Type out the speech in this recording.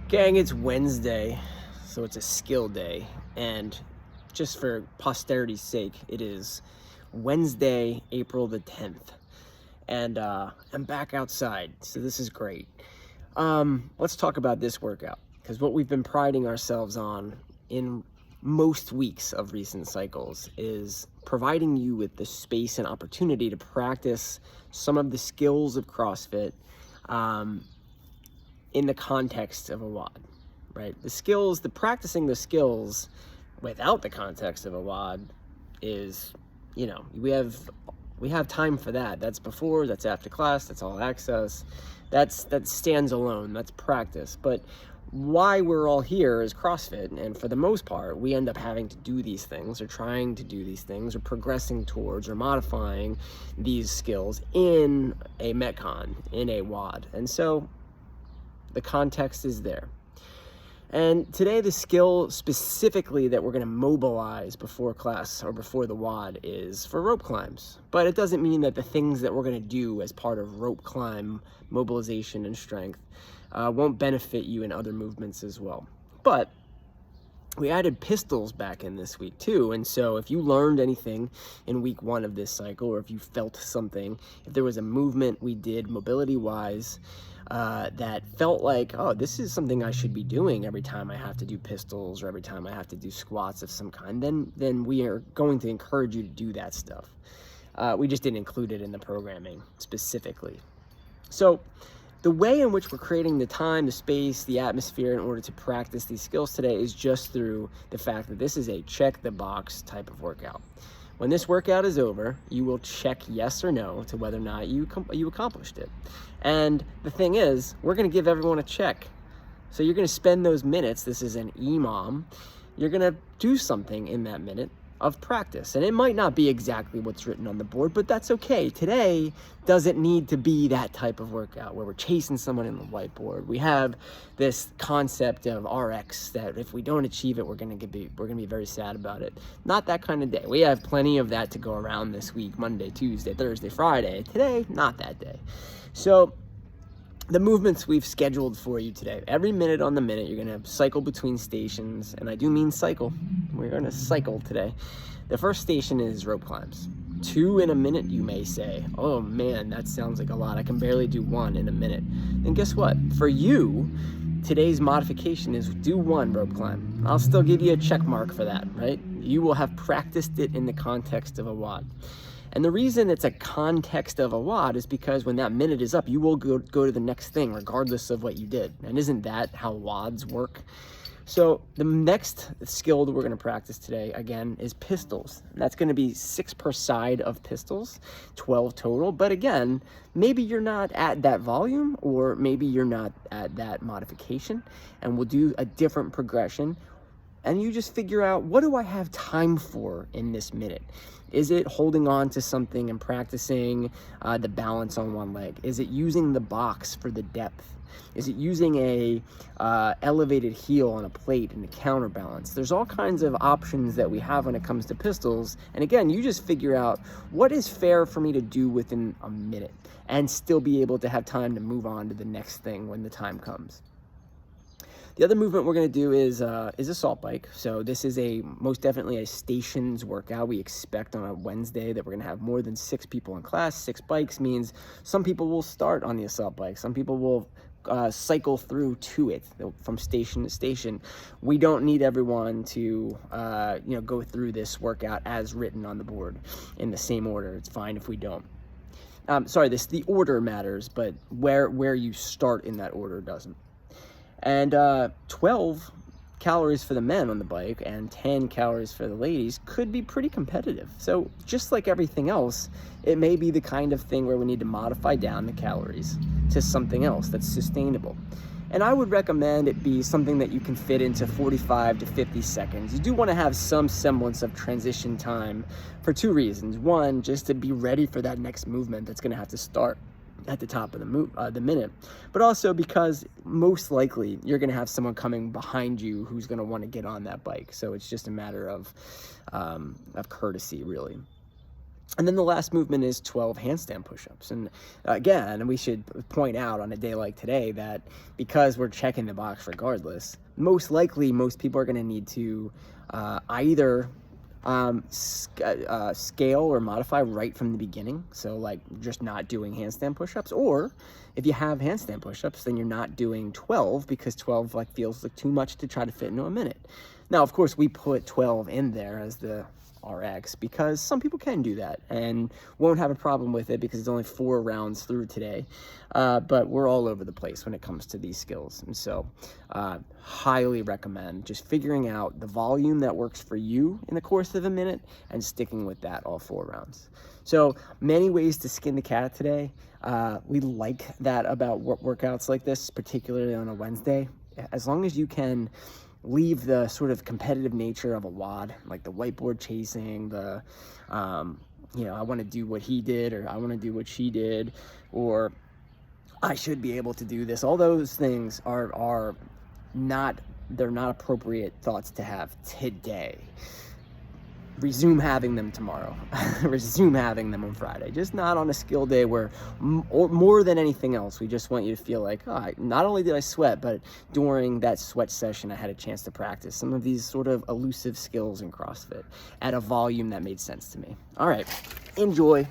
Gang, it's Wednesday, so it's a skill day, and just for posterity's sake, it is Wednesday, April the 10th, and I'm back outside, so this is great. Let's talk about this workout, because what we've been priding ourselves on in most weeks of recent cycles is providing you with the space and opportunity to practice some of the skills of CrossFit in the context of a WOD, right? The practicing the skills without the context of a WOD is, we have time for that. That's before, that's after class, that's all access. That stands alone, that's practice. But why we're all here is CrossFit, and for the most part, we end up having to do these things, or trying to do these things, or progressing towards, or modifying these skills in a Metcon, in a WOD. And so the context is there. And today, the skill specifically that we're going to mobilize before class or before the WOD is for rope climbs. But it doesn't mean that the things that we're going to do as part of rope climb mobilization and strength won't benefit you in other movements as well. But we added pistols back in this week too, and so if you learned anything in week 1 of this cycle, or if you felt something, if there was a movement we did mobility-wise that felt like, oh, this is something I should be doing every time I have to do pistols or every time I have to do squats of some kind, then we are going to encourage you to do that stuff. We just didn't include it in the programming specifically. So the way in which we're creating the time, the space, the atmosphere in order to practice these skills today is just through the fact that this is a check the box type of workout. When this workout is over, you will check yes or no to whether or not you accomplished it. And the thing is, we're going to give everyone a check. So you're going to spend those minutes, this is an EMOM, you're going to do something in that minute of practice. And it might not be exactly what's written on the board, but that's okay. Today doesn't need to be that type of workout where we're chasing someone in the whiteboard. We have this concept of RX that if we don't achieve it, we're gonna be very sad about it. Not that kind of day. We have plenty of that to go around this week, Monday, Tuesday, Thursday, Friday. Today, not that day. So the movements we've scheduled for you today, every minute on the minute, you're gonna cycle between stations, and I do mean cycle. We're gonna cycle today. The first station is rope climbs. 2 in a minute, you may say. Oh man, that sounds like a lot. I can barely do 1 in a minute. Then guess what? For you, today's modification is do 1 rope climb. I'll still give you a check mark for that, right? You will have practiced it in the context of a WOD. And the reason it's a context of a WOD is because when that minute is up, you will go to the next thing regardless of what you did. And isn't that how WODs work? So the next skill that we're going to practice today, again, is pistols. That's going to be 6 per side of pistols, 12 total. But again, maybe you're not at that volume, or maybe you're not at that modification, and we'll do a different progression. And you just figure out, what do I have time for in this minute? Is it holding on to something and practicing the balance on one leg? Is it using the box for the depth? Is it using a elevated heel on a plate and a counterbalance? There's all kinds of options that we have when it comes to pistols. And again, you just figure out what is fair for me to do within a minute and still be able to have time to move on to the next thing when the time comes. The other movement we're going to do is assault bike. So this is most definitely a stations workout. We expect on a Wednesday that we're going to have more than 6 people in class. 6 bikes means some people will start on the assault bike. Some people will cycle through to it from station to station. We don't need everyone to go through this workout as written on the board in the same order. It's fine if we don't. The order matters, but where you start in that order doesn't. And 12 calories for the men on the bike and 10 calories for the ladies could be pretty competitive. So just like everything else, it may be the kind of thing where we need to modify down the calories to something else that's sustainable. And I would recommend it be something that you can fit into 45 to 50 seconds. You do want to have some semblance of transition time for 2 reasons. One, just to be ready for that next movement that's going to have to start at the top of the minute, but also because most likely you're going to have someone coming behind you who's going to want to get on that bike. So it's just a matter of courtesy, really. And then the last movement is 12 handstand push-ups. And again, we should point out on a day like today that because we're checking the box regardless, most likely most people are going to need to either scale or modify right from the beginning. So like just not doing handstand push-ups, or if you have handstand push-ups, then you're not doing 12 because 12 like feels like too much to try to fit into a minute. Now, of course, we put 12 in there as the RX because some people can do that and won't have a problem with it because it's only 4 rounds through today. But we're all over the place when it comes to these skills. And so highly recommend just figuring out the volume that works for you in the course of a minute and sticking with that all 4 rounds. So many ways to skin the cat today. We like that about workouts like this, particularly on a Wednesday. As long as you can leave the sort of competitive nature of a WOD, like the whiteboard chasing, the, I want to do what he did, or I want to do what she did, or I should be able to do this. All those things are not, they're not appropriate thoughts to have today. Resume having them tomorrow. Resume having them on Friday. Just not on a skill day where, or more than anything else, we just want you to feel like, not only did I sweat, but during that sweat session, I had a chance to practice some of these sort of elusive skills in CrossFit at a volume that made sense to me. All right, enjoy.